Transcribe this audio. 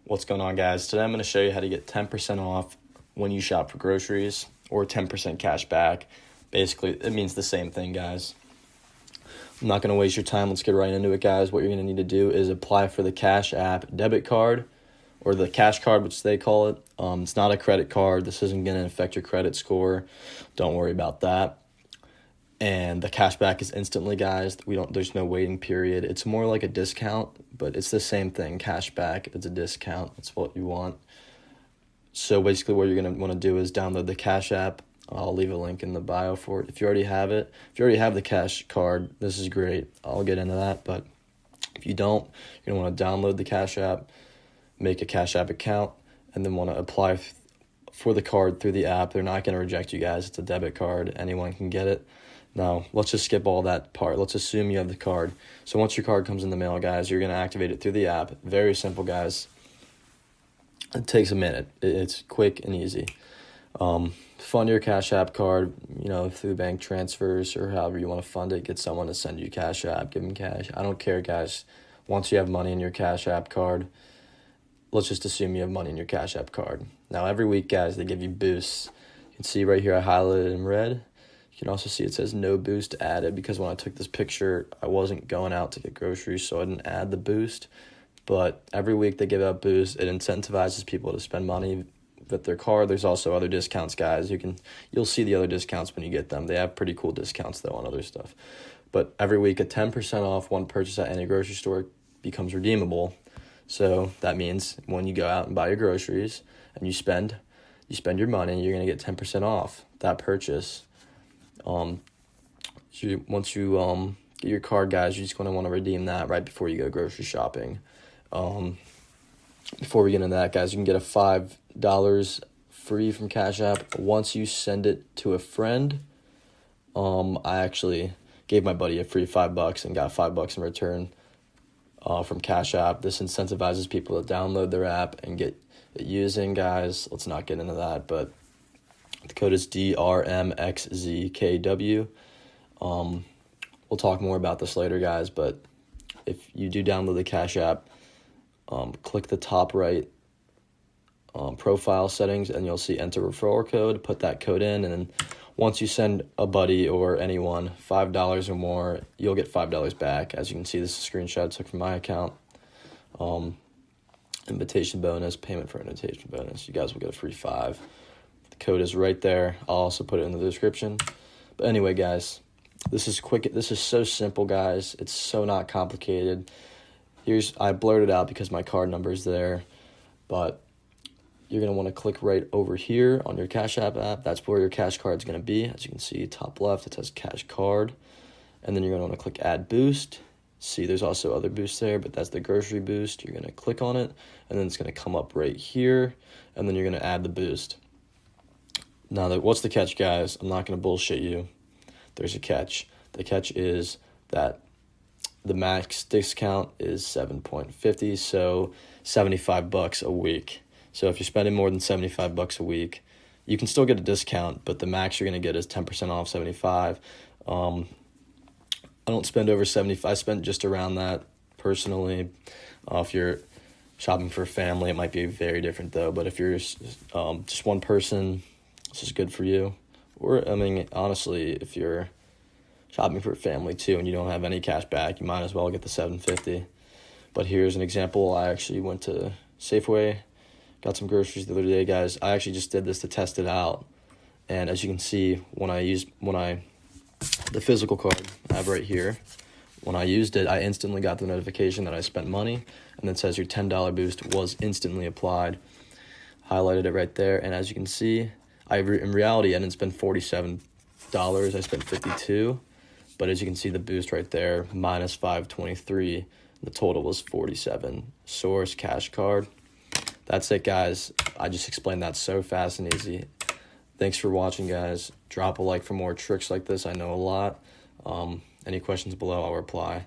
What's going on, guys? Today I'm going to show you how to get 10% off when you shop for groceries, or 10% cash back. Basically, it means the same thing, guys. I'm not going to waste your time. Let's get right into it, guys. What you're going to need to do is apply for the Cash App debit card, or the cash card, which they call it. It's not a credit card. This isn't going to affect your credit score. Don't worry about that. And the cash back is instantly, guys. There's no waiting period. It's more like a discount, but it's the same thing. Cash back, it's a discount. That's what you want. So basically what you're going to want to do is download the Cash App. I'll leave a link in the bio for it. If you already have it, if you already have the cash card, this is great. I'll get into that. But if you don't, you're going to want to download the Cash App, make a Cash App account, and then want to apply for the card through the app. They're not going to reject you, guys. It's a debit card. Anyone can get it. Now, let's just skip all that part. Let's assume you have the card. So once your card comes in the mail, guys, you're going to activate it through the app. Very simple, guys. It takes a minute. It's quick and easy. Fund your Cash App card, through bank transfers or however you want to fund it. Get someone to send you Cash App. Give them cash. I don't care, guys. Once you have money in your Cash App card, let's just assume you have money in your Cash App card. Now, every week, guys, they give you boosts. You can see right here I highlighted in red. You can also see it says no boost added, because when I took this picture, I wasn't going out to get groceries, so I didn't add the boost. But every week they give out boosts. It incentivizes people to spend money with their card. There's also other discounts, guys. You'll see the other discounts when you get them. They have pretty cool discounts, though, on other stuff. But every week, a 10% off one purchase at any grocery store becomes redeemable. So that means when you go out and buy your groceries and you spend your money, you're going to get 10% off that purchase. Once you get your card, guys, you're just going to want to redeem that right before you go grocery shopping. Before we get into that, guys, you can get a $5 free from Cash App once you send it to a friend. I actually gave my buddy a free $5 and got $5 in return from Cash App. This incentivizes people to download their app and get it using, guys. Let's not get into that, but the code is DRMXZKW. We'll talk more about this later, guys, but if you do download the Cash App, click the top right profile settings, and you'll see enter referral code. Put that code in, and then once you send a buddy or anyone $5 or more, you'll get $5 back. As you can see, this is a screenshot I took from my account. Invitation bonus, payment for invitation bonus. You guys will get a free $5. Code is right there. I'll also put it in the description. But anyway, guys, this is quick. This is so simple, guys. It's so not complicated. I blurred it out because my card number is there, but you're going to want to click right over here on your Cash App app. That's where your cash card is going to be. As you can see, top left, it says cash card. And then you're going to want to click add boost. See, there's also other boosts there, but that's the grocery boost. You're going to click on it, and then it's going to come up right here, and then you're going to add the boost. Now, what's the catch, guys? I'm not going to bullshit you. There's a catch. The catch is that the max discount is 7.50, so $75 a week. So if you're spending more than $75 a week, you can still get a discount, but the max you're going to get is 10% off 75. I don't spend over 75. I spend just around that personally. If you're shopping for a family, it might be very different, though. But if you're just one person, this is good for you. Or, honestly, if you're shopping for a family too and you don't have any cash back, you might as well get the $7.50. But here's an example. I actually went to Safeway, got some groceries the other day, guys. I actually just did this to test it out. And as you can see, the physical card I have right here, when I used it, I instantly got the notification that I spent money, and it says your $10 boost was instantly applied. Highlighted it right there, and as you can see, in reality, I didn't spend $47. I spent $52. But as you can see, the boost right there, minus $5.23. The total was $47. Source, cash card. That's it, guys. I just explained that so fast and easy. Thanks for watching, guys. Drop a like for more tricks like this. I know a lot. Any questions below, I'll reply.